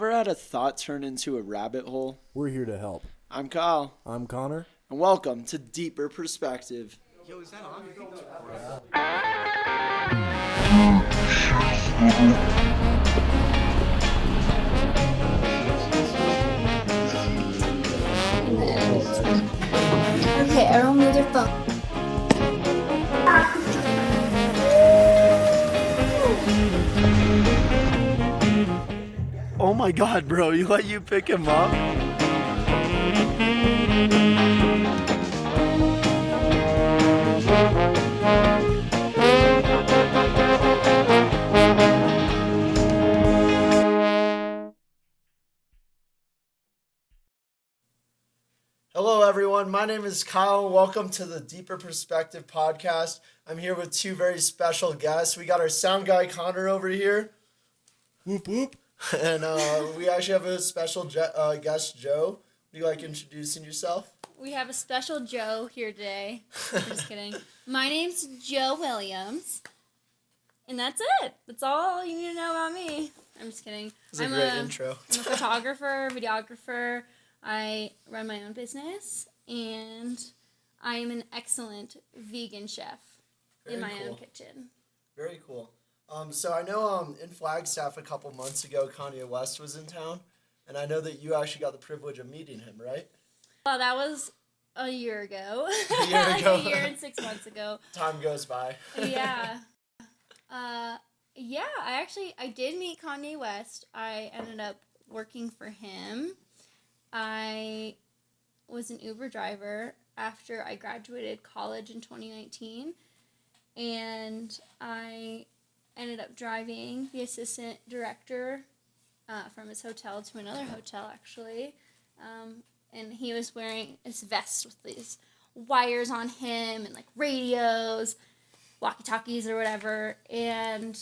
Ever had a thought turn into a rabbit hole? We're here to help. I'm Kyle, I'm Connor. and welcome to Deeper Perspective. Yo, is that on? Okay, everyone move their phone. Oh my god, bro, you let you pick him up? Hello, everyone. My name is Kyle. Welcome to the Deeper Perspective podcast. I'm here with two very special guests. We got our sound guy, Connor, over here. Whoop, whoop. And we actually have a special guest, Joe. Would you like introducing yourself? We have a special Joe here today. I'm just kidding. My name's Joe Williams. And that's it. That's all you need to know about me. I'm just kidding. It's a great intro. I'm a photographer, videographer. I run my own business. And I am an excellent vegan chef in my own kitchen. Very cool. So I know in Flagstaff a couple months ago, Kanye West was in town, and I know that you actually got the privilege of meeting him, right? Well, that was a year ago. A year ago. Like a year and 6 months ago. Time goes by. Yeah. I did meet Kanye West. I ended up working for him. I was an Uber driver after I graduated college in 2019, and I ended up driving the assistant director from his hotel to another hotel, actually. And he was wearing this vest with these wires on him and, like, radios, walkie-talkies or whatever. And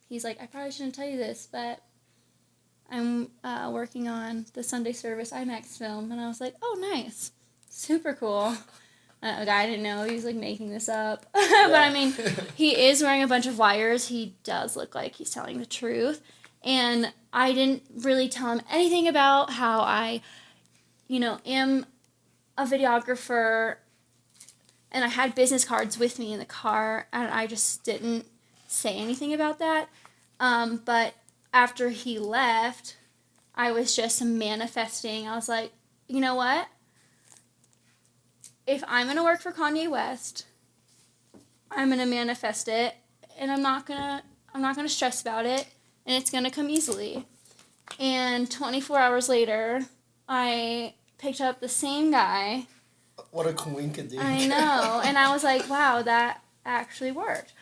he's like, I probably shouldn't tell you this, but I'm working on the Sunday Service IMAX film. And I was like, oh, nice. Super cool. A guy I didn't know. He was, like, making this up. Yeah. But, I mean, he is wearing a bunch of wires. He does look like he's telling the truth. And I didn't really tell him anything about how I, am a videographer. And I had business cards with me in the car. And I just didn't say anything about that. But after he left, I was just manifesting. I was like, you know what? If I'm going to work for Kanye West, I'm going to manifest it, and I'm not going to stress about it, and it's going to come easily. And 24 hours later, I picked up the same guy. What a coinkydink. I know, and I was like, wow, that actually worked.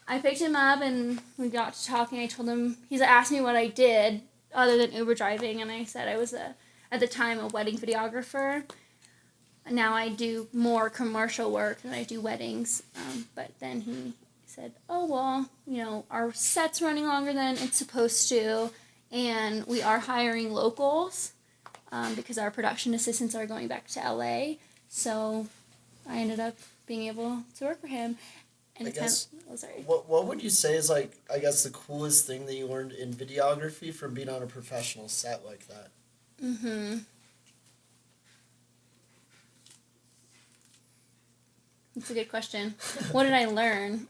I picked him up, and we got to talking. I told him, he's asked me what I did other than Uber driving, and I said I was, at the time, a wedding videographer. Now I do more commercial work than I do weddings. But then he said, oh, well, our set's running longer than it's supposed to, and we are hiring locals because our production assistants are going back to LA. So I ended up being able to work for him. And what would you say is, like, I guess the coolest thing that you learned in videography from being on a professional set like that? That's a good question. What did I learn?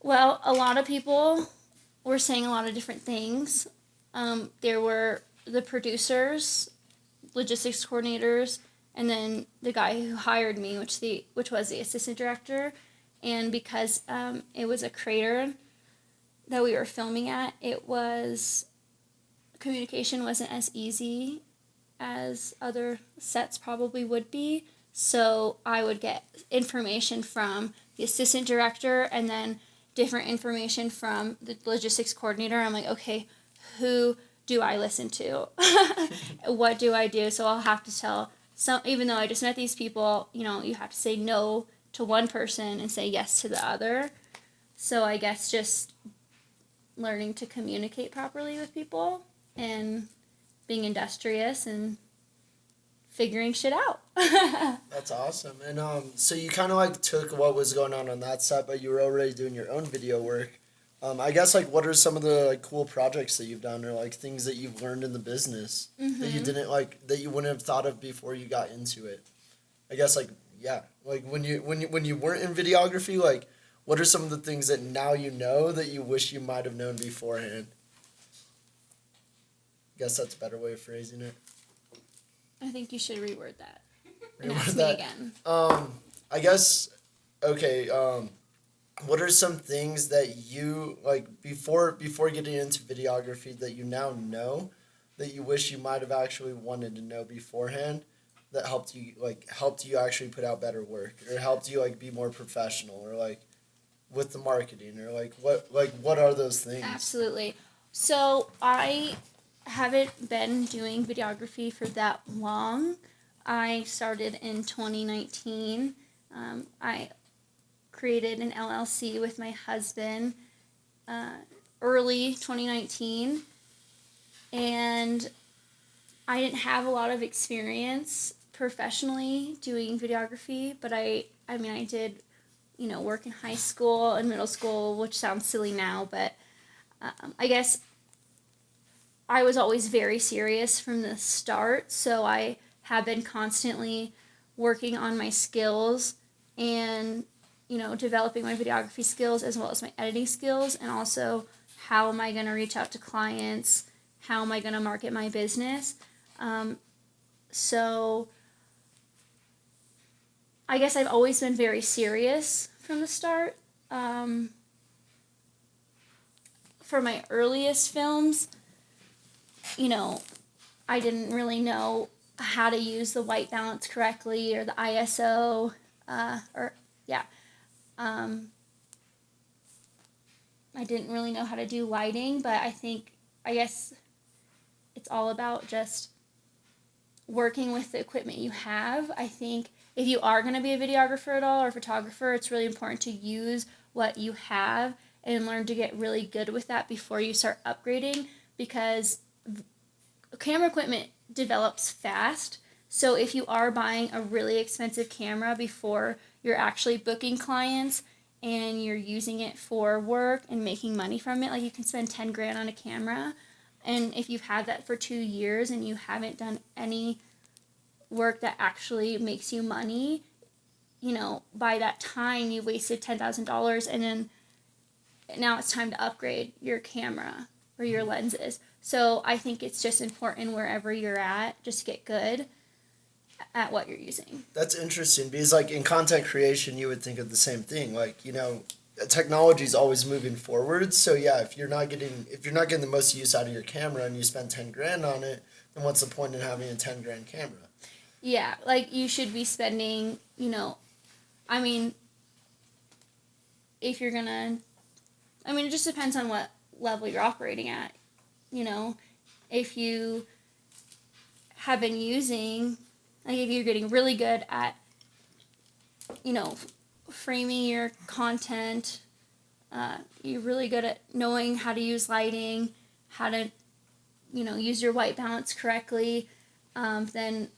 Well, a lot of people were saying a lot of different things. There were the producers, logistics coordinators, and then the guy who hired me, which was the assistant director. And because it was a crater that we were filming at, communication wasn't as easy as other sets probably would be. So I would get information from the assistant director and then different information from the logistics coordinator. I'm like, okay, who do I listen to? What do I do? So I'll have to tell even though I just met these people, you have to say no to one person and say yes to the other. So I guess just learning to communicate properly with people and being industrious and figuring shit out. That's awesome. And so you kind of like took what was going on that set, but you were already doing your own video work. I guess like what are some of the like cool projects that you've done or like things that you've learned in the business that you didn't like that you wouldn't have thought of before you got into it? I guess like yeah, like when you weren't in videography, like what are some of the things that now you know that you wish you might have known beforehand? Guess that's a better way of phrasing it. I think you should reword that. And Reword ask that. me again. I guess okay. What are some things that you like before getting into videography that you now know that you wish you might have actually wanted to know beforehand that helped you actually put out better work or helped you like be more professional or like with the marketing or what are those things? Absolutely. So I haven't been doing videography for that long. I started in 2019. I created an LLC with my husband early 2019, and I didn't have a lot of experience professionally doing videography, but I mean I did work in high school and middle school, which sounds silly now, but I guess I was always very serious from the start, so I have been constantly working on my skills and developing my videography skills as well as my editing skills, and also how am I going to reach out to clients, how am I going to market my business. So I guess I've always been very serious from the start. For my earliest films, I didn't really know how to use the white balance correctly or the ISO, I didn't really know how to do lighting, but I guess it's all about just working with the equipment you have. I think if you are going to be a videographer at all or a photographer, it's really important to use what you have and learn to get really good with that before you start upgrading, because camera equipment develops fast. So if you are buying a really expensive camera before you're actually booking clients and you're using it for work and making money from it, like you can spend 10 grand on a camera, and if you've had that for 2 years and you haven't done any work that actually makes you money, by that time you wasted $10,000, and then now it's time to upgrade your camera or your lenses. So I think it's just important wherever you're at, just to get good at what you're using. That's interesting because like in content creation you would think of the same thing. Like, technology is always moving forward. So yeah, if you're not getting the most use out of your camera and you spend 10 grand on it, then what's the point in having a 10 grand camera? Yeah, like you should be spending, I mean, if you're gonna, it just depends on what level you're operating at. If you have been using, like if you're getting really good at, framing your content, you're really good at knowing how to use lighting, how to, use your white balance correctly, then,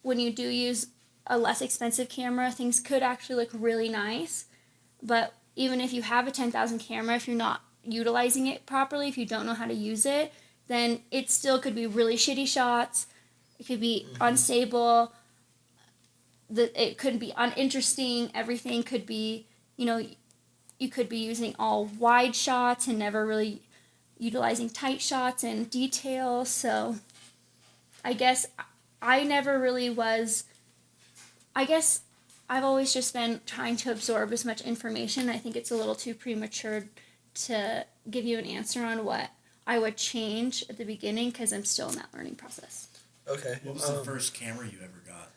when you do use a less expensive camera, things could actually look really nice. But even if you have a 10,000 camera, if you're not utilizing it properly, if you don't know how to use it, then it still could be really shitty shots. It could be unstable. It could be uninteresting. Everything could be, you could be using all wide shots and never really utilizing tight shots and detail. So I guess I never really was, I've always just been trying to absorb as much information. I think it's a little too premature to give you an answer on what I would change at the beginning, because I'm still in that learning process. Okay. What was the first camera you ever got?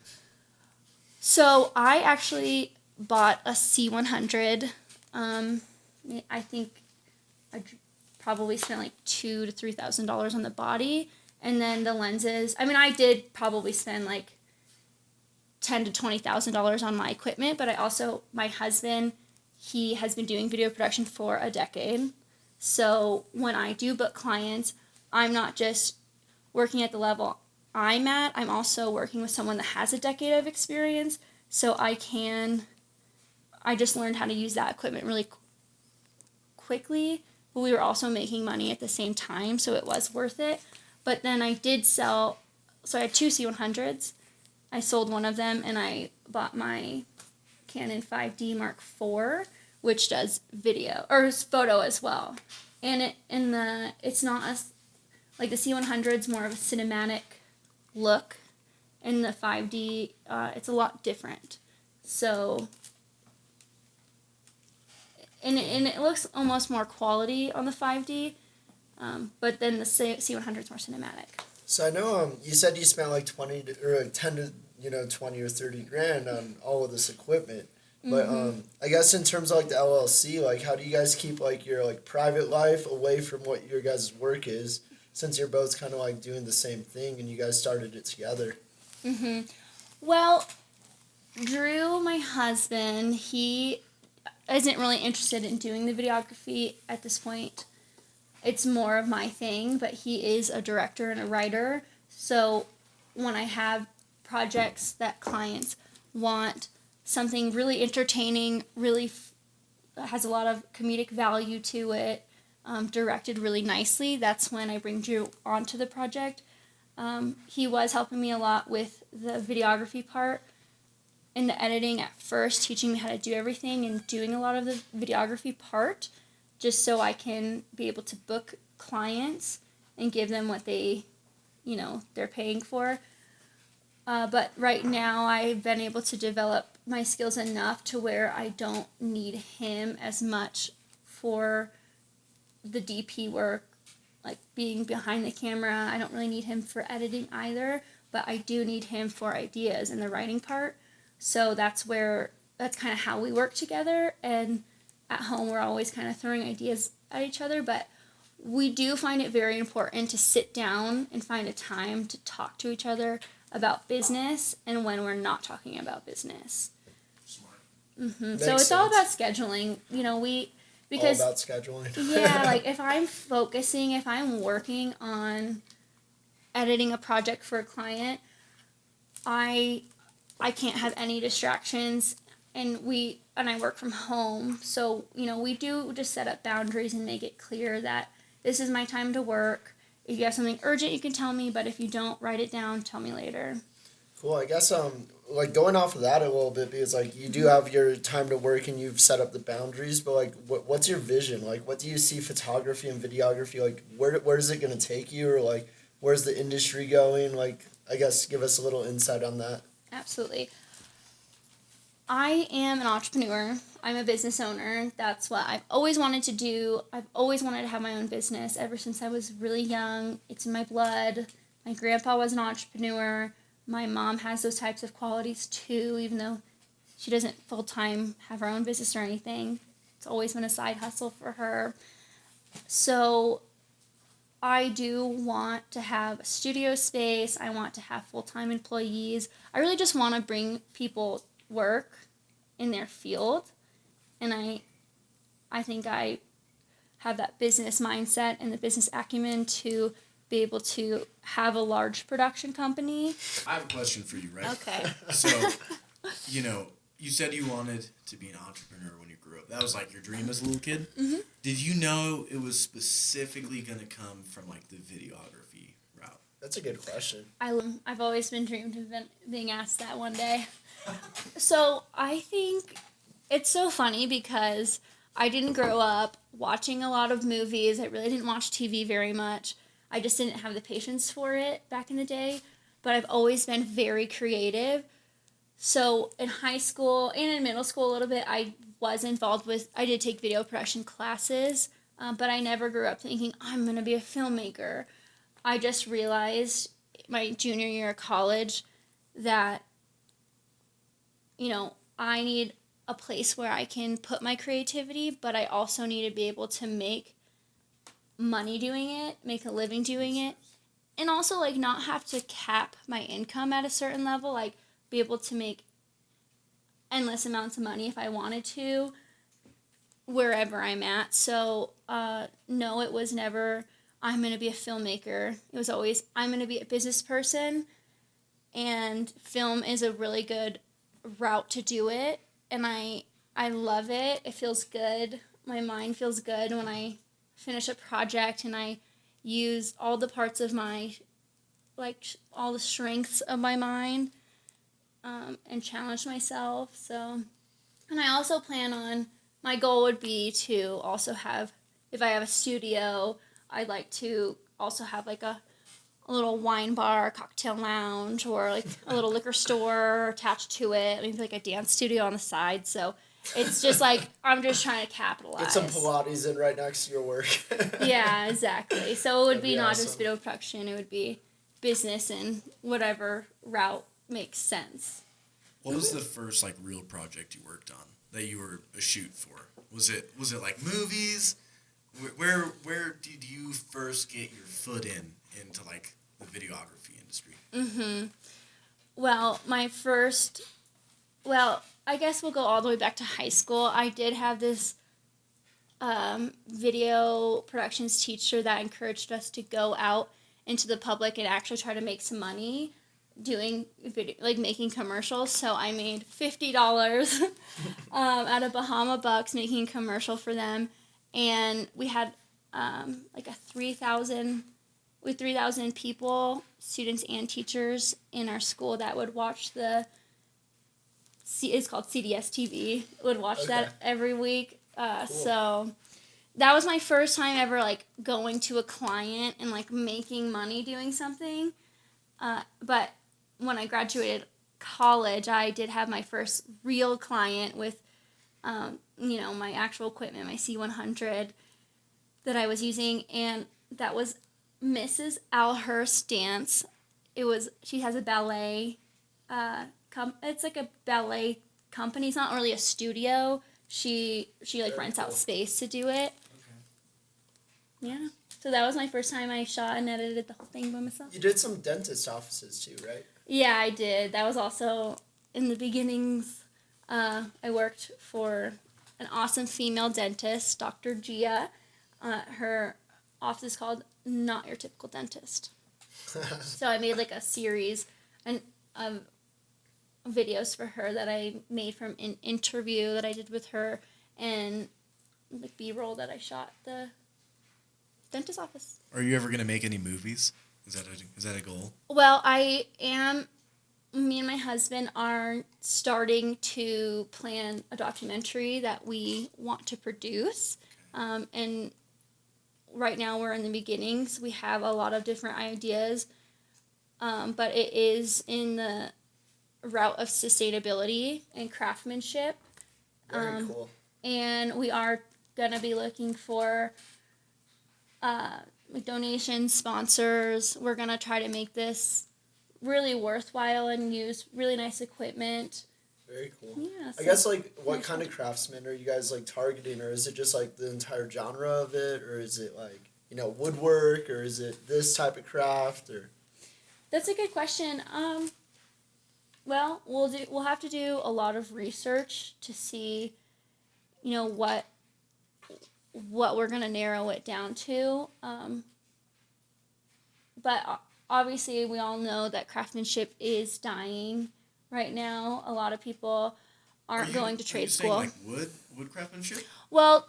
So I actually bought a C100. I think I probably spent like $2,000 to $3,000 on the body, and then the lenses. I did probably spend like $10,000 to $20,000 on my equipment, but my husband, he has been doing video production for a decade. So when I do book clients, I'm not just working at the level I'm at, I'm also working with someone that has a decade of experience. So I just learned how to use that equipment really quickly, but we were also making money at the same time, so it was worth it. But then I did sell, so I had 2 C100s. I sold one of them, and I bought my Canon 5D Mark IV, which does video or photo as well. And it's not as like the C100's more of a cinematic look, and the 5D it's a lot different. So and it looks almost more quality on the 5D, but then the C100's more cinematic. So I know you said you spent like 10 to 20 or 30 grand on all of this equipment. But I guess in terms of like the LLC, like how do you guys keep like your like private life away from what your guys' work is, since you're both kind of like doing the same thing and you guys started it together? Well, Drew, my husband, he isn't really interested in doing the videography at this point. It's more of my thing, but he is a director and a writer. So when I have projects that clients want something really entertaining, really has a lot of comedic value to it, directed really nicely, that's when I bring Drew onto the project. He was helping me a lot with the videography part and the editing at first, teaching me how to do everything and doing a lot of the videography part, just so I can be able to book clients and give them what they're paying for. But right now I've been able to develop my skills enough to where I don't need him as much for the DP work, like being behind the camera. I don't really need him for editing either, but I do need him for ideas and the writing part. So that's kind of how we work together. And at home we're always kind of throwing ideas at each other, but we do find it very important to sit down and find a time to talk to each other about business and when we're not talking about business. Smart. So it's all about scheduling, because all about scheduling. Yeah, like if I'm working on editing a project for a client, I can't have any distractions, and I work from home, so we do just set up boundaries and make it clear that this is my time to work. If you have something urgent, you can tell me, but if you don't, write it down, tell me later. Cool. I guess like going off of that a little bit, because like you do have your time to work and you've set up the boundaries, but like what's your vision? Like what do you see photography and videography, like where is it going to take you, or like where's the industry going? Like I guess give us a little insight on that. Absolutely. I am an entrepreneur. I'm a business owner. That's what I've always wanted to do. I've always wanted to have my own business ever since I was really young. It's in my blood. My grandpa was an entrepreneur. My mom has those types of qualities too, even though she doesn't full-time have her own business or anything. It's always been a side hustle for her. So I do want to have a studio space. I want to have full-time employees. I really just want to bring people work in their field, and I think I have that business mindset and the business acumen to be able to have a large production company. I have a question for you, right? Okay. So, you said you wanted to be an entrepreneur when you grew up. That was like your dream as a little kid? Mm-hmm. Did you know it was specifically going to come from like the videography route? That's a good question. I've always been dreamed of being asked that one day. So I think it's so funny because I didn't grow up watching a lot of movies. I really didn't watch TV very much. I just didn't have the patience for it back in the day. But I've always been very creative. So in high school and in middle school a little bit, I did take video production classes, but I never grew up thinking, I'm going to be a filmmaker. I just realized my junior year of college that I need a place where I can put my creativity, but I also need to be able to make money doing it, make a living doing it, and also like not have to cap my income at a certain level, like be able to make endless amounts of money if I wanted to wherever I'm at. So no, it was never I'm going to be a filmmaker. It was always I'm going to be a business person, and film is a really good route to do it, and I love it. It feels good. my mind feels good when I finish a project and I use all the parts of my, all the strengths of my mind, and challenge myself. So, and I also plan on, my goal would be to also have, if I have a studio, I'd like to also have like a little wine bar, cocktail lounge, or like a little liquor store attached to it. Maybe like a dance studio on the side. So it's just like, I'm just trying to capitalize. Get some Pilates in right next to your work. Yeah, exactly. So it would That'd be be not awesome. just video production, it would be business and whatever route makes sense. What was the first like real project you worked on that you were a shoot for? Was it like movies? Where did you first get your foot into like the videography industry? Well, I guess we'll go all the way back to high school. I did have this video productions teacher that encouraged us to go out into the public and actually try to make some money doing video, like making commercials. So I made $50 out of Bahama Bucks making a commercial for them, and we had like a 3,000 people, students and teachers in our school that would watch it's called CDS TV, would watch that every week. Cool. So that was my first time ever like going to a client and like making money doing something. But when I graduated college, I did have my first real client with, my actual equipment, my C100 that I was using, and that was Mrs. Alhurst Dance. She has a ballet, it's like a ballet company. It's not really a studio. She like rents out space to do it. Yeah. So that was my first time I shot and edited the whole thing by myself. You did some dentist offices too, right? Yeah, I did. That was also in the beginnings. I worked for an awesome female dentist, Dr. Gia. Her office is called Not Your Typical Dentist. So I made like a series of videos for her that I made from an interview that I did with her, and like B-roll that I shot the dentist office. Are you ever gonna make any movies? Is that a goal? Well, me and my husband are starting to plan a documentary that we want to produce. And right now we're in the beginnings. We have a lot of different ideas, but it is in the route of sustainability and craftsmanship. Very cool. And we are going to be looking for donations, sponsors. We're going to try to make this really worthwhile and use really nice equipment. Very cool. Yeah, I guess, like, what kind of craftsmen are you guys, like, targeting? Or is it just, like, the entire genre of it? Or is it, like, woodwork? Or is it this type of craft? Or That's a good question. Well, we'll have to do a lot of research to see, what we're going to narrow it down to. But obviously, we all know that craftsmanship is dying right now. A lot of people aren't going to trade school. Saying, like wood craftsmanship? Well,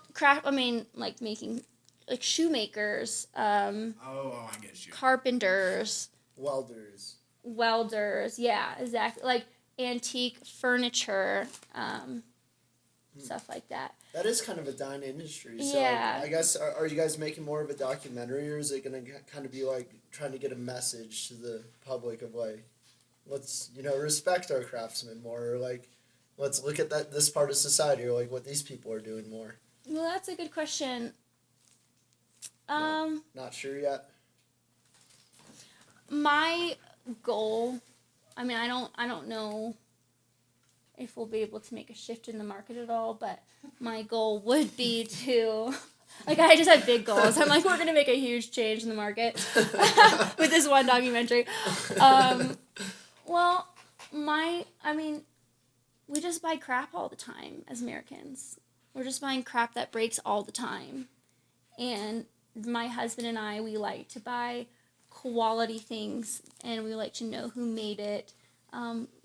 like making, like shoemakers, I get you. carpenters, welders. Yeah, exactly. Like antique furniture, stuff like that. That is kind of a dying industry. So, Yeah. I guess, are you guys making more of a documentary, or is it going to kind of be, like, trying to get a message to the public of, like, let's, respect our craftsmen more, or, like, let's look at this part of society, or, like, what these people are doing more? Well, that's a good question. Not sure yet? My goal, I don't know if we'll be able to make a shift in the market at all, but my goal would be to, like, I just have big goals. I'm like, we're going to make a huge change in the market with this one documentary. Well, we just buy crap all the time as Americans. We're just buying crap that breaks all the time. And my husband and I, we like to buy quality things, and we like to know who made it,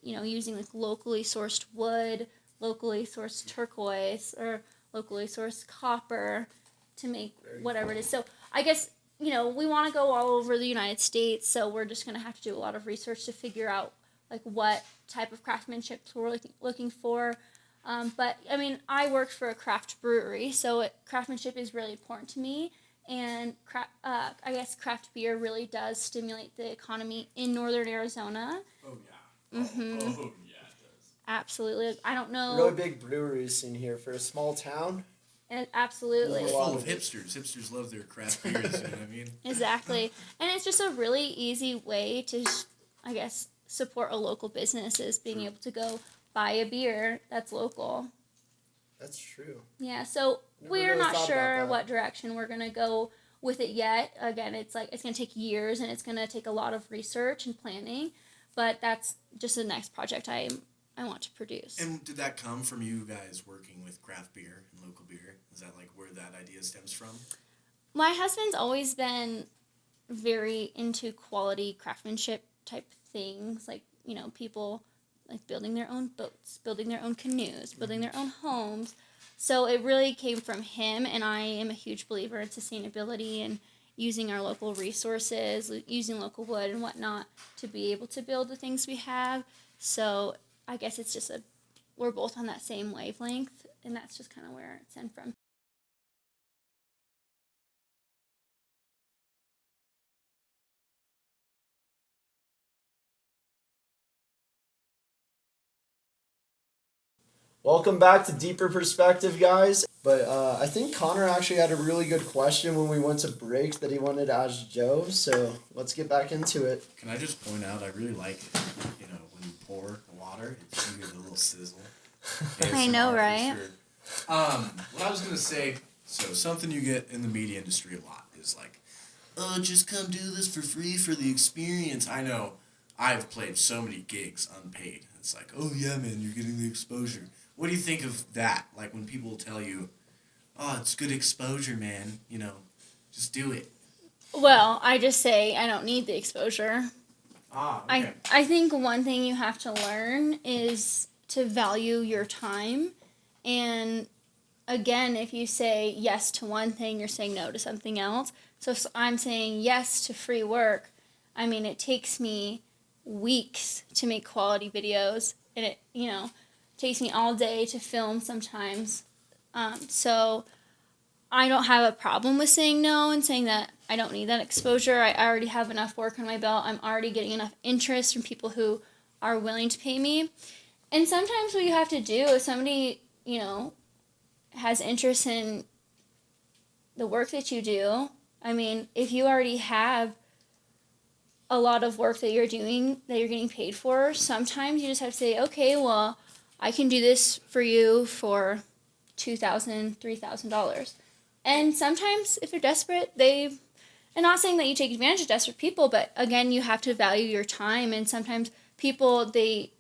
using like locally sourced wood, locally sourced turquoise, or locally sourced copper to make whatever it is. So I guess, we want to go all over the United States, so we're just going to have to do a lot of research to figure out like what type of craftsmanship we're looking for. But I mean, I worked for a craft brewery, so craftsmanship is really important to me. And I guess craft beer really does stimulate the economy in northern Arizona. Oh yeah. Mm-hmm. Oh yeah, it does. Absolutely. I don't know. Really big brewery scene here for a small town. Absolutely. Full of hipsters. Hipsters love their craft beers. You know what I mean? Exactly. And it's just a really easy way to, I guess, support a local business is being able to go buy a beer that's local. That's true. Yeah, so we're not sure what direction we're going to go with it yet. Again, it's going to take years and it's going to take a lot of research and planning, but that's just the next project I want to produce. And did that come from you guys working with craft beer and local beer? Is that like where that idea stems from? My husband's always been very into quality craftsmanship type things, like, people like building their own boats, building their own canoes, building their own homes. So it really came from him, and I am a huge believer in sustainability and using our local resources, using local wood and whatnot to be able to build the things we have. So I guess it's just we're both on that same wavelength, and that's just kind of where it stemmed from. Welcome back to Deeper Perspective, guys. But I think Connor actually had a really good question when we went to break that he wanted to ask Joe. So let's get back into it. Can I just point out, I really like it. When you pour water, you get a little sizzle. I know, right? Sure. What I was going to say, so something you get in the media industry a lot is like, oh, just come do this for free for the experience. I know I've played so many gigs unpaid. It's like, oh yeah, man, you're getting the exposure. What do you think of that? Like when people tell you, oh, it's good exposure, man, just do it. Well, I just say I don't need the exposure. Okay. I think one thing you have to learn is to value your time. And again, if you say yes to one thing, you're saying no to something else. So if I'm saying yes to free work, I mean, it takes me weeks to make quality videos, and it, takes me all day to film sometimes. So I don't have a problem with saying no and saying that I don't need that exposure. I already have enough work on my belt. I'm already getting enough interest from people who are willing to pay me. And sometimes what you have to do if somebody, has interest in the work that you do, I mean, if you already have a lot of work that you're doing that you're getting paid for, sometimes you just have to say, okay, well, I can do this for you for $2,000, $3,000. And sometimes if they're desperate, and not saying that you take advantage of desperate people, but again, you have to value your time. And sometimes people, it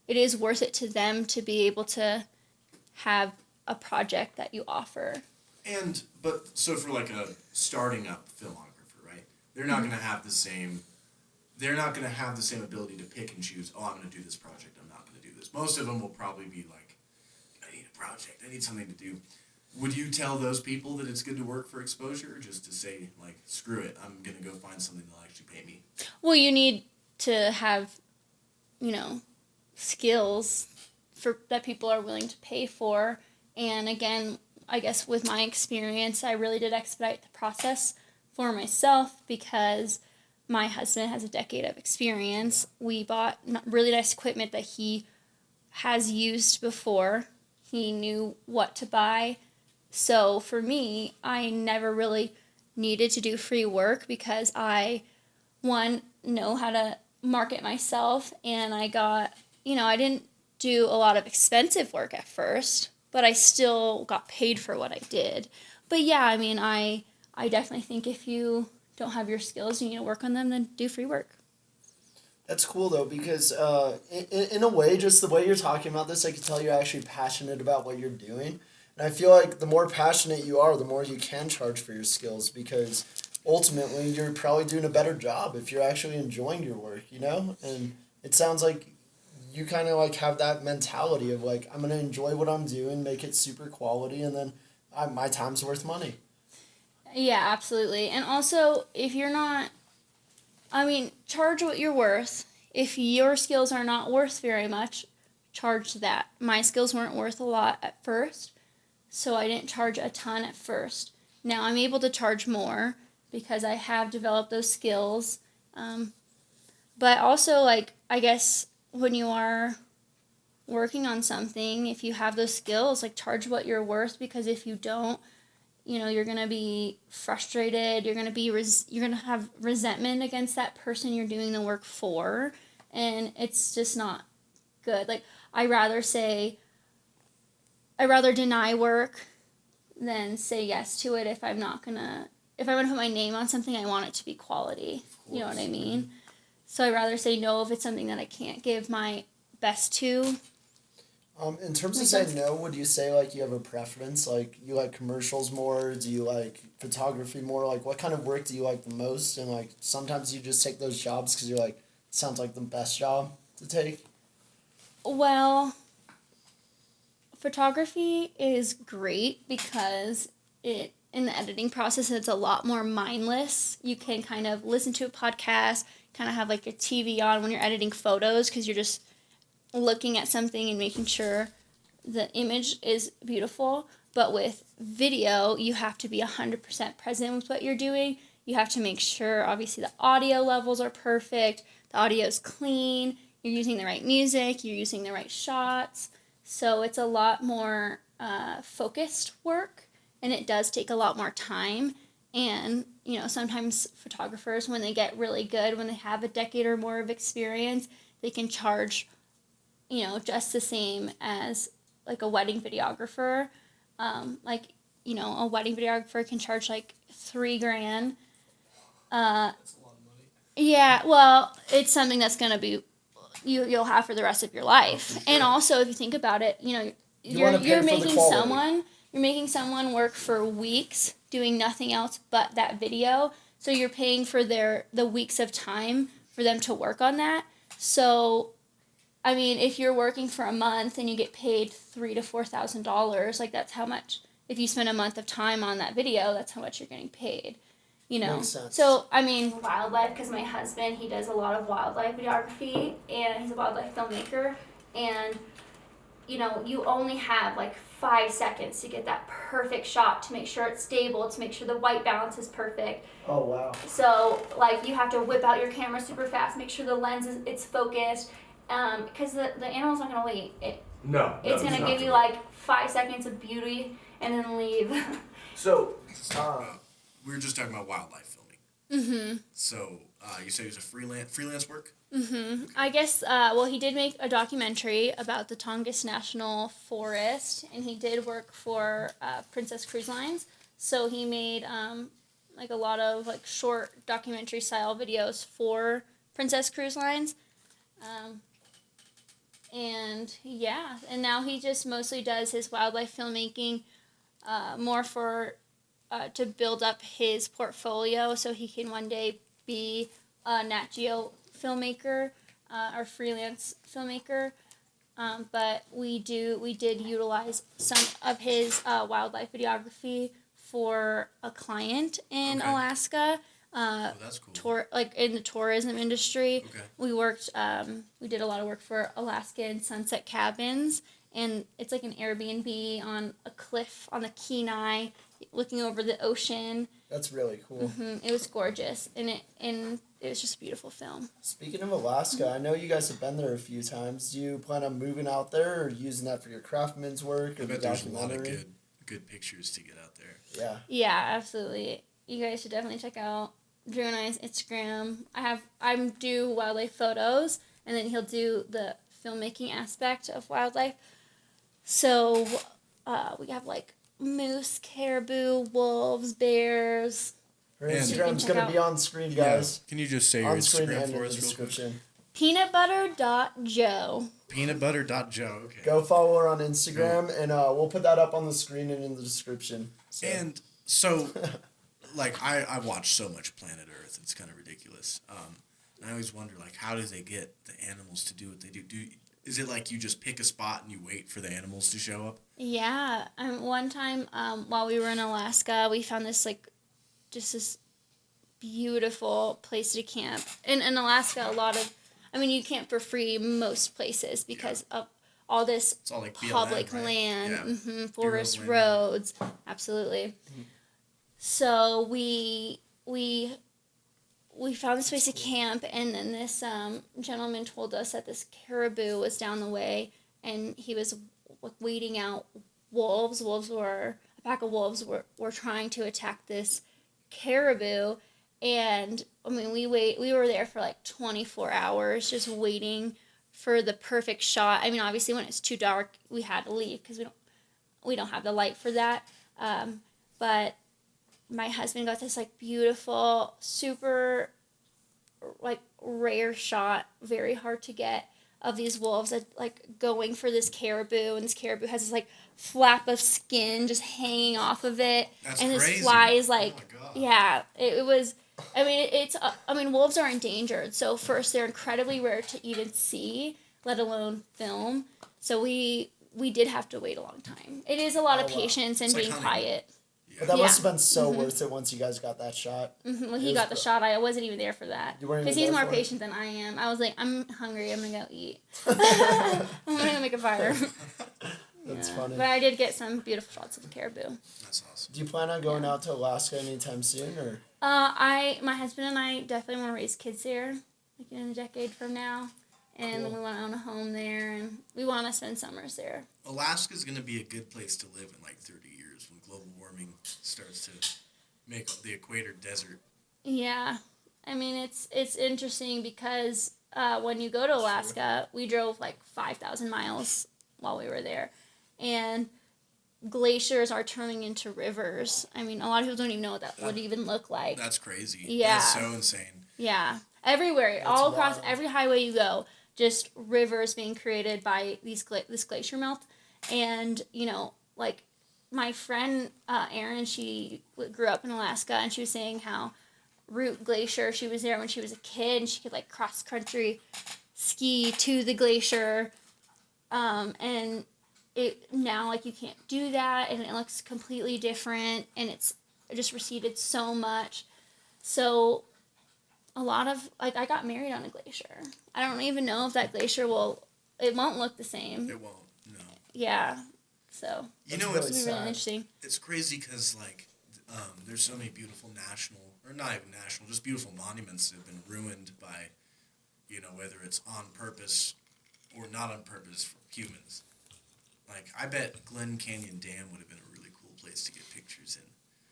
is worth it to them to be able to have a project that you offer. So for like a starting up filmographer, right? They're not going to have the same ability to pick and choose, oh, I'm going to do this project, I'm not going to do this. Most of them will probably be like, I need a project, I need something to do. Would you tell those people that it's good to work for exposure, or just to say, like, screw it, I'm going to go find something that'll actually pay me? Well, you need to have, skills that people are willing to pay for. And again, I guess with my experience, I really did expedite the process for myself because my husband has a decade of experience. We bought really nice equipment that he has used before. He knew what to buy. So for me, I never really needed to do free work because I, one, know how to market myself, and I got, I didn't do a lot of expensive work at first, but I still got paid for what I did. But yeah, I mean, I definitely think if you don't have your skills, you need to work on them, then do free work. That's cool, though, because in a way, just the way you're talking about this, I can tell you're actually passionate about what you're doing. And I feel like the more passionate you are, the more you can charge for your skills, because ultimately you're probably doing a better job if you're actually enjoying your work, And it sounds like you kind of like have that mentality of like, I'm gonna enjoy what I'm doing, make it super quality, and then my time's worth money. Yeah, absolutely. And also, if you're not, I mean, charge what you're worth. If your skills are not worth very much, charge that. My skills weren't worth a lot at first, so I didn't charge a ton at first. Now I'm able to charge more because I have developed those skills. But also, like, I guess when you are working on something, if you have those skills, like, charge what you're worth, because if you don't, you're going to be frustrated. You're going to be you're going to have resentment against that person you're doing the work for, and it's just not good. Like, I rather deny work than say yes to it if I want to put my name on something, I want it to be quality. You know what I mean? So I'd rather say no if it's something that I can't give my best to. In terms of saying no, would you say like you have a preference? Like, you like commercials more? Do you like photography more? Like, what kind of work do you like the most? And like, sometimes you just take those jobs because you're like, it sounds like the best job to take. Well, photography is great because in the editing process, it's a lot more mindless. You can kind of listen to a podcast, kind of have like your TV on when you're editing photos, because you're just looking at something and making sure the image is beautiful. But with video, you have to be 100% present with what you're doing. You have to make sure, obviously, the audio levels are perfect, the audio is clean, you're using the right music, you're using the right shots. So it's a lot more focused work, and it does take a lot more time. And, sometimes photographers, when they get really good, when they have a decade or more of experience, they can charge, just the same as like a wedding videographer. A wedding videographer can charge like $3,000. That's a lot of money. Yeah, well, it's something that's going to be you'll have for the rest of your life. Sure. And also, if you think about it, you're making someone work for weeks doing nothing else but that video. So you're paying for the weeks of time for them to work on that. So, I mean, if you're working for a month and you get paid $3,000 to $4,000, like, that's how much. If you spend a month of time on that video, that's how much you're getting paid. Makes sense. So, I mean, wildlife, because my husband, he does a lot of wildlife videography, and he's a wildlife filmmaker, and, you only have like 5 seconds to get that perfect shot, to make sure it's stable, to make sure the white balance is perfect. Oh, wow. So, like, you have to whip out your camera super fast, make sure the lens it's focused, because the animal's not going to wait. It's going to give you like 5 seconds of beauty and then leave. So, we were just talking about wildlife filming. Mm-hmm. So, you said it was a freelance work? Mm-hmm. I guess, he did make a documentary about the Tongass National Forest, and he did work for Princess Cruise Lines. So he made a lot of like short documentary style videos for Princess Cruise Lines. And now he just mostly does his wildlife filmmaking more for to build up his portfolio, so he can one day be a Nat Geo filmmaker or freelance filmmaker. But we did utilize some of his wildlife videography for a client in Alaska. That's cool. In the tourism industry. Okay. We worked. We did a lot of work for Alaskan Sunset Cabins, and it's like an Airbnb on a cliff on the Kenai, looking over the ocean. That's really cool. Mm-hmm. It was gorgeous, and it was just a beautiful film. Speaking of Alaska, I know you guys have been there a few times. Do you plan on moving out there or using that for your craftsman's work or the I bet there's a lot documentary? of good pictures to get out there. Yeah. Yeah, absolutely. You guys should definitely check out Drew and I's Instagram. I do wildlife photos, and then he'll do the filmmaking aspect of wildlife. So we have like moose, caribou, wolves, bears. Her And- Instagram's going to be on screen, guys. Yeah. Can you just say your On screen Instagram and in for the us real quick? description. Peanutbutter.joe. Peanutbutter.joe. Okay. Go follow her on Instagram, and we'll put that up on the screen and in the description. So. And so, like, I watch so much Planet Earth. It's kind of ridiculous. And I always wonder, like, how do they get the animals to do what they do? Is it like you just pick a spot and you wait for the animals to show up? Yeah. One time, while we were in Alaska, we found this this beautiful place to camp. In Alaska, you camp for free most places because of all this It's all like BLM, public right? land, Yeah. forest Bureau of roads, absolutely. So we found this place to camp, and then this gentleman told us that this caribou was down the way, and he was waiting out wolves. A pack of wolves were trying to attack this caribou, and we were there for like 24 hours just waiting for the perfect shot. Obviously when it's too dark, we had to leave because we don't have the light for that. But my husband got this beautiful, super rare shot, very hard to get, of these wolves going for this caribou, and this caribou has this flap of skin just hanging off of it. That's and crazy. This fly is oh my God. yeah, it was. Wolves are endangered, so first they're incredibly rare to even see, let alone film. So we did have to wait a long time. It is a lot of patience and being quiet. But that must have been so worth it once you guys got that shot. When he got the shot, I wasn't even there for that. Because he's more patient than I am. I was like, I'm hungry, I'm going to go eat. I'm going to go make a fire. That's funny. But I did get some beautiful shots of the caribou. That's awesome. Do you plan on going out to Alaska anytime soon, or? My husband and I definitely want to raise kids there, in a decade from now. And we want to own a home there, and we want to spend summers there. Alaska's going to be a good place to live in 30 years when global warming starts to make the equator desert. Yeah. It's interesting because when you go to Alaska, we drove 5,000 miles while we were there. And glaciers are turning into rivers. A lot of people don't even know what that would even look like. That's crazy. Yeah. That's so insane. Yeah. Everywhere, all across every highway you go, just rivers being created by this glacier melt. And, my friend Erin, she grew up in Alaska, and she was saying how Root Glacier, she was there when she was a kid, and she could cross-country ski to the glacier. And it now you can't do that, and it looks completely different, and it just receded so much. So a lot of I got married on a glacier. I don't even know if that glacier it won't look the same. It won't. No. Yeah. So it's really interesting. It's crazy because there's so many beautiful not even national, just beautiful monuments that have been ruined by, whether it's on purpose or not on purpose for humans. I bet Glen Canyon Dam would have been a really cool place to get pictures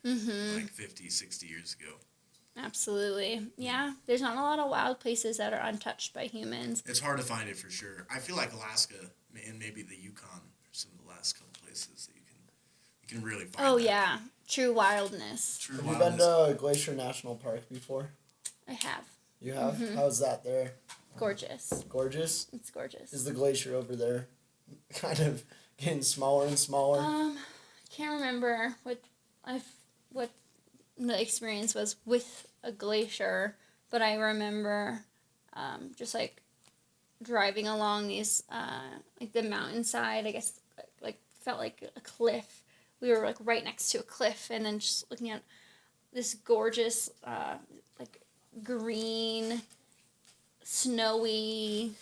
in 50, 60 years ago. Absolutely. Yeah. There's not a lot of wild places that are untouched by humans. It's hard to find it for sure. I feel like Alaska and maybe the Yukon are some of the last couple places that you can really find. Oh, that. yeah. True wildness. Have you been to Glacier National Park before? I have. You have? How's that there? Gorgeous. Gorgeous? It's gorgeous. Is the glacier over there kind of getting smaller and smaller? I can't remember what the experience was with a glacier, but I remember just driving along these the mountainside. I guess felt like a cliff. We were right next to a cliff, and then just looking at this gorgeous green, snowy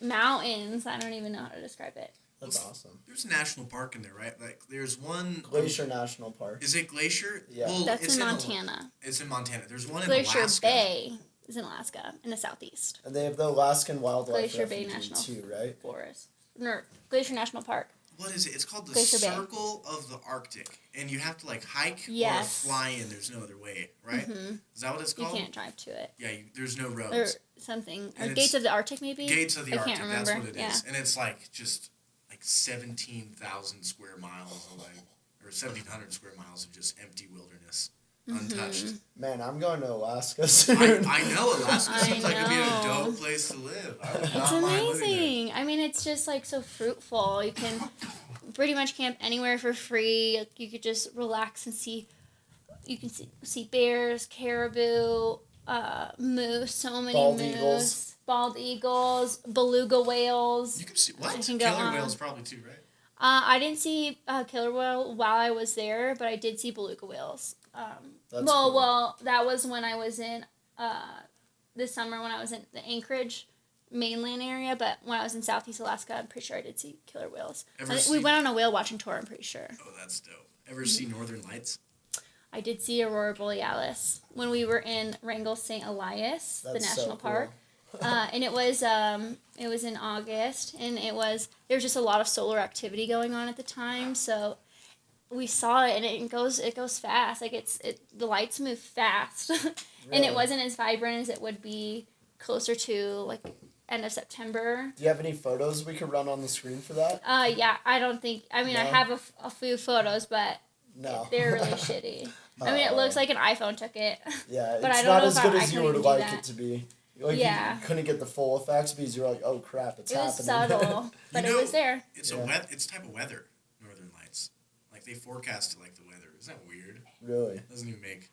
mountains. I don't even know how to describe it. That's awesome. There's a national park in there, right? There's one... Glacier National Park. Is it Glacier? Yeah. Well, That's in Montana. It's in Montana. There's one in Glacier Alaska. Bay is in Alaska, in the southeast. And they have the Alaskan Wildlife Glacier Bay Refuge National too, right? Forest. No, Glacier National Park. What is it? It's called the Glacier Bay. Circle of the Arctic. And you have to hike Yes. or fly in. There's no other way, right? Mm-hmm. Is that what it's You called? can't drive to it. Yeah, there's no roads. Or something. And Or Gates of the Arctic, maybe? Gates of the Arctic, I can't remember. that's what it is. Yeah. And it's just 17,000 square miles or 1,700 square miles of just empty wilderness, untouched. Man, I'm going to Alaska soon. I know Alaska I seems like it'd be a know. dope place to live. I would It's not mind living there. amazing. It's just so fruitful. You can pretty much camp anywhere for free. You could just relax and see. You can see bears, caribou, moose, so many Bald moose, eagles. bald eagles, beluga whales. You can see what? I can go Killer on. whales probably too, right? I didn't see killer whale while I was there, but I did see beluga whales. Well, that was when I was in this summer when I was in the Anchorage mainland area, but when I was in Southeast Alaska, I'm pretty sure I did see killer whales. We went on a whale watching tour, I'm pretty sure. Oh, that's dope. Ever see Northern Lights? I did see Aurora Borealis when we were in Wrangell St. Elias, the national park. And it was in August, and there was just a lot of solar activity going on at the time, so we saw it, and it goes fast. Like the lights move fast. And it wasn't as vibrant as it would be closer to like end of September. Do you have any photos we could run on the screen for that? Yeah, I don't think. I mean, no. I have a few photos, but they're really shitty. I mean, it looks like an iPhone took it. Yeah, but it's I don't not know as if good I as you can would do like that. it to be. Like, yeah. You couldn't get the full effects because you're like, oh crap, it's happening. It was subtle, but it was there. It's it's type of weather, Northern Lights. Like they forecast like the weather. Isn't that weird? Really? Doesn't even make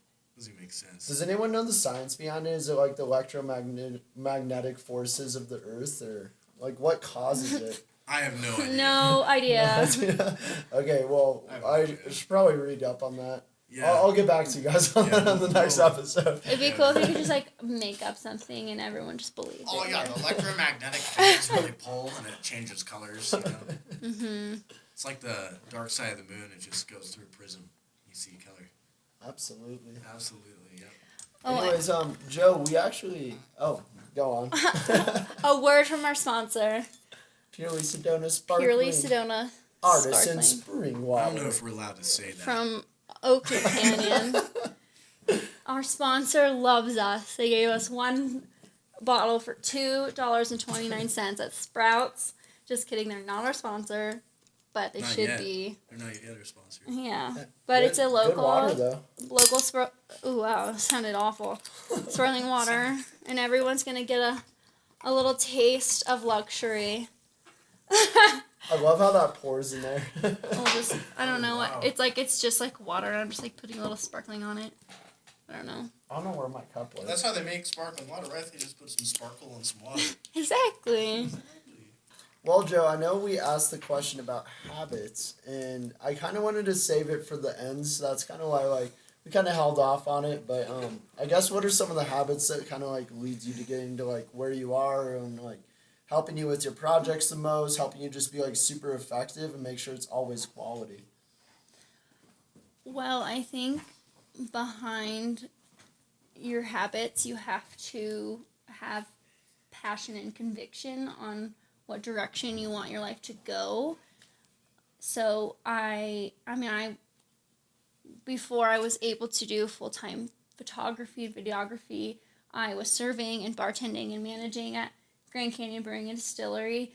sense. Does anyone know the science behind it? Is it like the electromagnetic forces of the Earth, or like what causes it? I have no idea. No idea. Okay, well, I should probably read up on that. Yeah. I'll get back to you guys on that on the next episode. It'd be cool if you could just like make up something and everyone just believes it. Oh yeah, the electromagnetic fields really pull and it changes colors. You know. Mm-hmm. It's like the dark side of the moon. It just goes through a prism. You see color. Absolutely. Yeah. Oh, anyways, Joe, we actually. Oh, go on. A word from our sponsor. Purely Sedona Sparkling. Purely Sedona Artisan Spring Water. I don't know if we're allowed to say that. From Oak Canyon. Our sponsor loves us. They gave us one bottle for $2.29 at Sprouts. Just kidding, they're not our sponsor, but they should be. They're not yet our sponsor. Yeah, but it's a local. Good water, though. Local Ooh, wow, that sounded awful. Swirling water, and everyone's gonna get a little taste of luxury. I love how that pours in there. I don't know. Wow. It's just like water, and I'm just like putting a little sparkling on it. I don't know. I don't know where my cup was. That's how they make sparkling water, right? They just put some sparkle and some water. Exactly. Well, Joe, I know we asked the question about habits, and I kind of wanted to save it for the end, so that's kind of why we kind of held off on it. But I guess what are some of the habits that kind of leads you to getting to where you are and helping you with your projects the most, helping you just be super effective and make sure it's always quality? Well, I think behind your habits, you have to have passion and conviction on what direction you want your life to go. So before I was able to do full-time photography and videography, I was serving and bartending and managing at Grand Canyon Brewing and Distillery,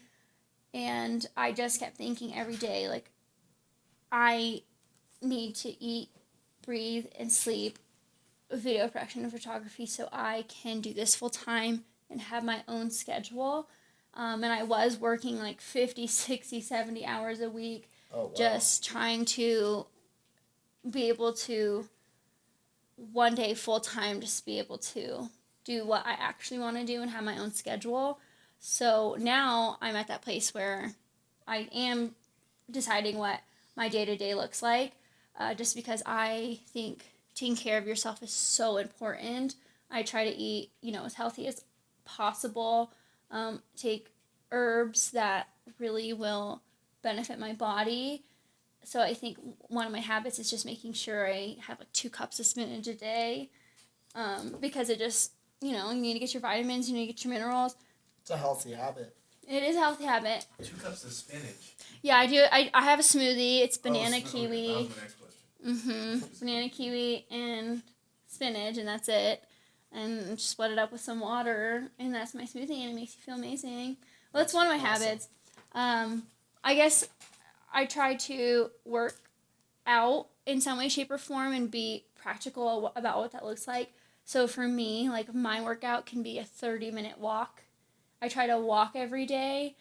and I just kept thinking every day, I need to eat, breathe, and sleep video production and photography so I can do this full time and have my own schedule. And I was working 50, 60, 70 hours a week, just trying to be able to one day full time just be able to do what I actually want to do and have my own schedule. So now I'm at that place where I am deciding what my day-to-day looks like, just because I think taking care of yourself is so important. I try to eat, as healthy as possible, take herbs that really will benefit my body. So I think one of my habits is just making sure I have 2 cups of spinach a day, because it just, you need to get your vitamins, you need to get your minerals. It's a healthy habit. It is a healthy habit. 2 cups of spinach. Yeah, I do. I have a smoothie. It's banana kiwi. That was my next question. Banana kiwi and spinach, and that's it. And just split it up with some water, and that's my smoothie, and it makes you feel amazing. Well, that's one of my habits. I guess I try to work out in some way, shape, or form and be practical about what that looks like. So for me, my workout can be a 30-minute walk. I try to walk every day.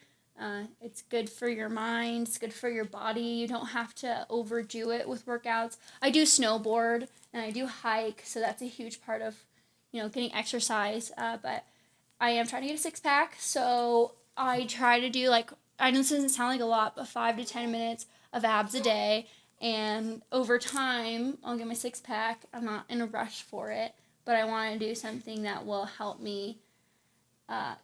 It's good for your mind. It's good for your body. You don't have to overdo it with workouts. I do snowboard and I do hike, so that's a huge part of getting exercise. But I am trying to get a six-pack, so I try to do, like, I know this doesn't sound like a lot, but 5 to 10 minutes of abs a day. And over time, I'll get my six-pack. I'm not in a rush for it, but I want to do something that will help me, that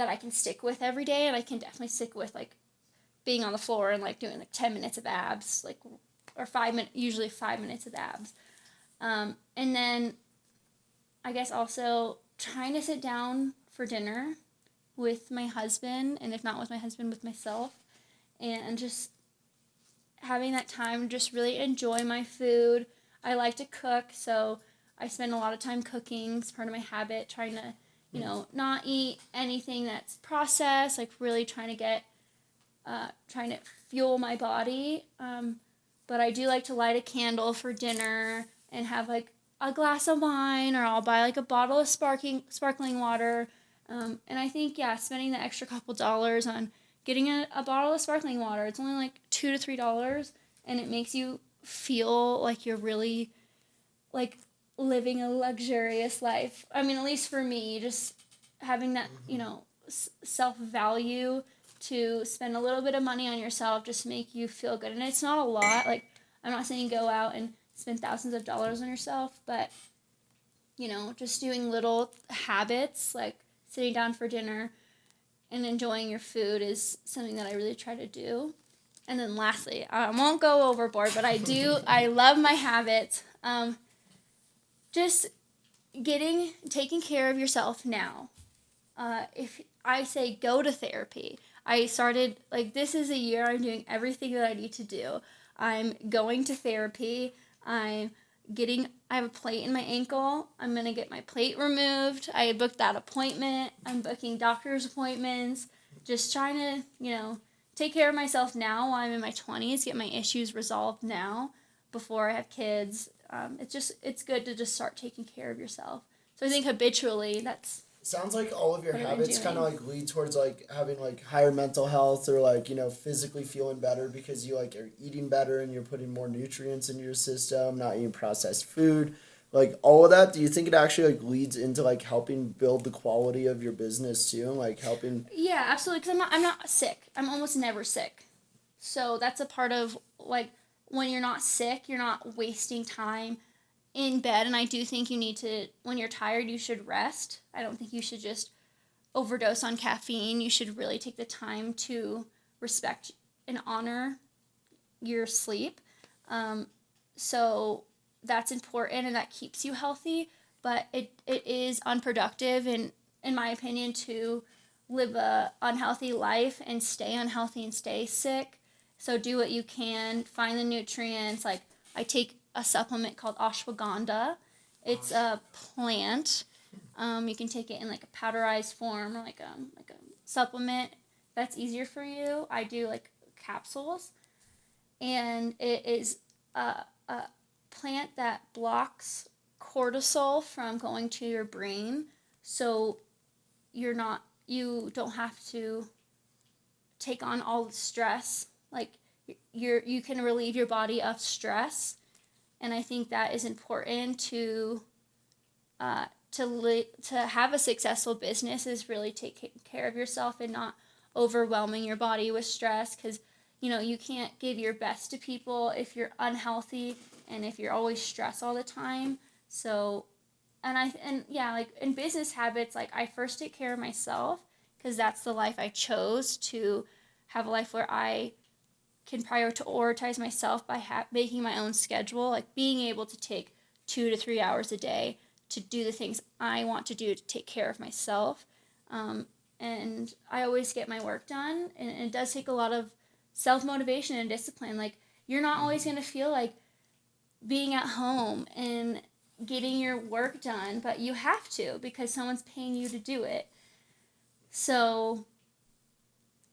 I can stick with every day. And I can definitely stick with, like, being on the floor and, like, doing, like, 10 minutes of abs, like, or 5 minutes, usually 5 minutes of abs. And then I guess also trying to sit down for dinner with my husband, and if not with my husband, with myself, and just having that time, just really enjoy my food. I like to cook, so I spend a lot of time cooking. It's part of my habit, trying to, not eat anything that's processed, like really trying to fuel my body. But I do like to light a candle for dinner and have, like, a glass of wine, or I'll buy, like, a bottle of sparkling water. And I think, spending the extra couple dollars on getting a bottle of sparkling water, it's only like $2 to $3, and it makes you feel like you're really, like, living a luxurious life. I mean, at least for me, just having that, self-value to spend a little bit of money on yourself just to make you feel good. And it's not a lot. Like, I'm not saying go out and spend thousands of dollars on yourself, but, just doing little habits, like sitting down for dinner and enjoying your food, is something that I really try to do. And then lastly, I won't go overboard, but I love my habits. Just taking care of yourself now. If I say go to therapy, I started, like, this is a year I'm doing everything that I need to do. I'm going to therapy. I have a plate in my ankle. I'm going to get my plate removed. I booked that appointment. I'm booking doctor's appointments. Just trying to, take care of myself now while I'm in my 20s, get my issues resolved now before I have kids. It's good to just start taking care of yourself. So I think habitually that's... Sounds like all of your habits kind of, like, lead towards, like, having, like, higher mental health, or, like, physically feeling better because you, like, are eating better and you're putting more nutrients into your system, not eating processed food. Like, all of that, do you think it actually, like, leads into, like, helping build the quality of your business too? Like, helping... Yeah, absolutely, because I'm not sick. I'm almost never sick. So that's a part of, like, when you're not sick, you're not wasting time in bed. And I do think you need to, when you're tired, you should rest. I don't think you should just overdose on caffeine. You should really take the time to respect and honor your sleep. So that's important, and that keeps you healthy. But it is unproductive, and in my opinion, to live a unhealthy life and stay unhealthy and stay sick. So do what you can, find the nutrients. Like, I take a supplement called ashwagandha. It's a plant. You can take it in, like, a powderized form, or like a supplement. That's easier for you. I do, like, capsules, and it is a plant that blocks cortisol from going to your brain, so you don't have to take on all the stress. Like, you can relieve your body of stress. And I think that is important to have a successful business, is really taking care of yourself and not overwhelming your body with stress, because you can't give your best to people if you're unhealthy and if you're always stressed all the time. So, like, in business habits, like, I first take care of myself, because that's the life I chose, to have a life where I can prioritize myself by making my own schedule, like being able to take 2 to 3 hours a day to do the things I want to do to take care of myself. And I always get my work done, and it does take a lot of self-motivation and discipline. Like, you're not always going to feel like being at home and getting your work done, but you have to, because someone's paying you to do it. So,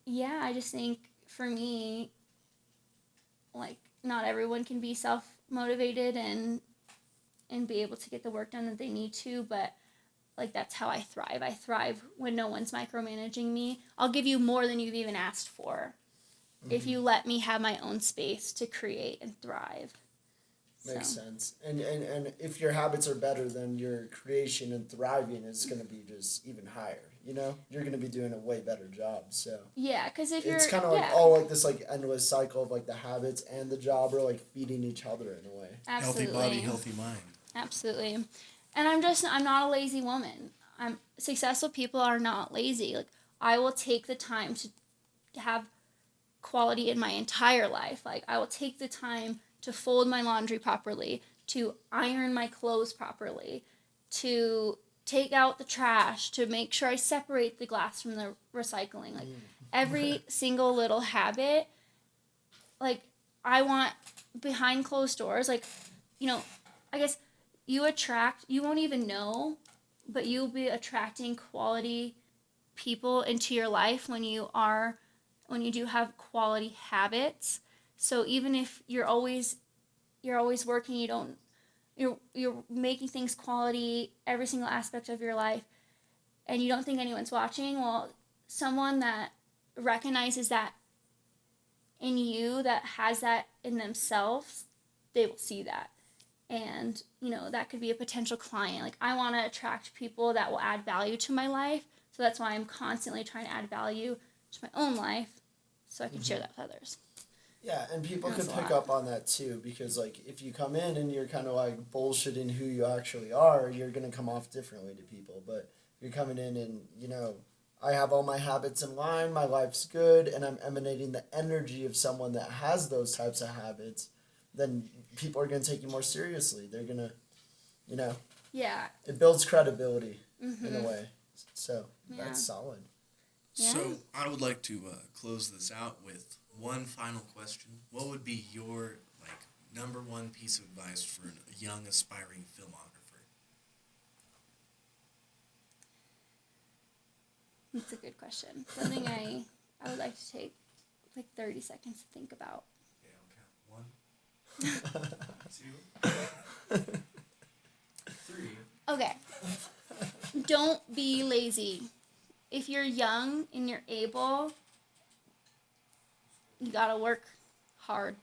yeah, I just think, for me, like, not everyone can be self-motivated and be able to get the work done that they need to, but, like, that's how I thrive. I thrive when no one's micromanaging me. I'll give you more than you've even asked for if you let me have my own space to create and thrive. Makes sense. And if your habits are better, then your creation and thriving is going to be just even higher. You know, you're going to be doing a way better job. So Yeah, because if you're... it's kind of like all like this like endless cycle of like the habits and the job are like feeding each other in a way. Absolutely. Healthy body, healthy mind. Absolutely. And I'm not a lazy woman. Successful people are not lazy. Like, I will take the time to have quality in my entire life. Like, I will take the time to fold my laundry properly, to iron my clothes properly, to take out the trash, to make sure I separate the glass from the recycling. Like, every single little habit, like, I want behind closed doors, like, you know, I guess you won't even know, but you'll be attracting quality people into your life when you do have quality habits. So even if you're always working, you're making things quality every single aspect of your life, and you don't think anyone's watching, well, someone that recognizes that in you, that has that in themselves, they will see that. And, that could be a potential client. Like, I want to attract people that will add value to my life. So that's why I'm constantly trying to add value to my own life so I can share that with others. Yeah, and people can pick up on that too, because like if you come in and you're kind of like bullshitting who you actually are, you're going to come off differently to people. But you're coming in and, I have all my habits in line, my life's good, and I'm emanating the energy of someone that has those types of habits, then people are going to take you more seriously. They're going to, Yeah. It builds credibility in a way. So that's solid. Yeah. So I would like to close this out with one final question. What would be your number one piece of advice for a young aspiring filmographer? That's a good question. Something I would like to take 30 seconds to think about. Okay, I'll count. 1, 2, 3. Okay. Don't be lazy. If you're young and you're able, you gotta work hard.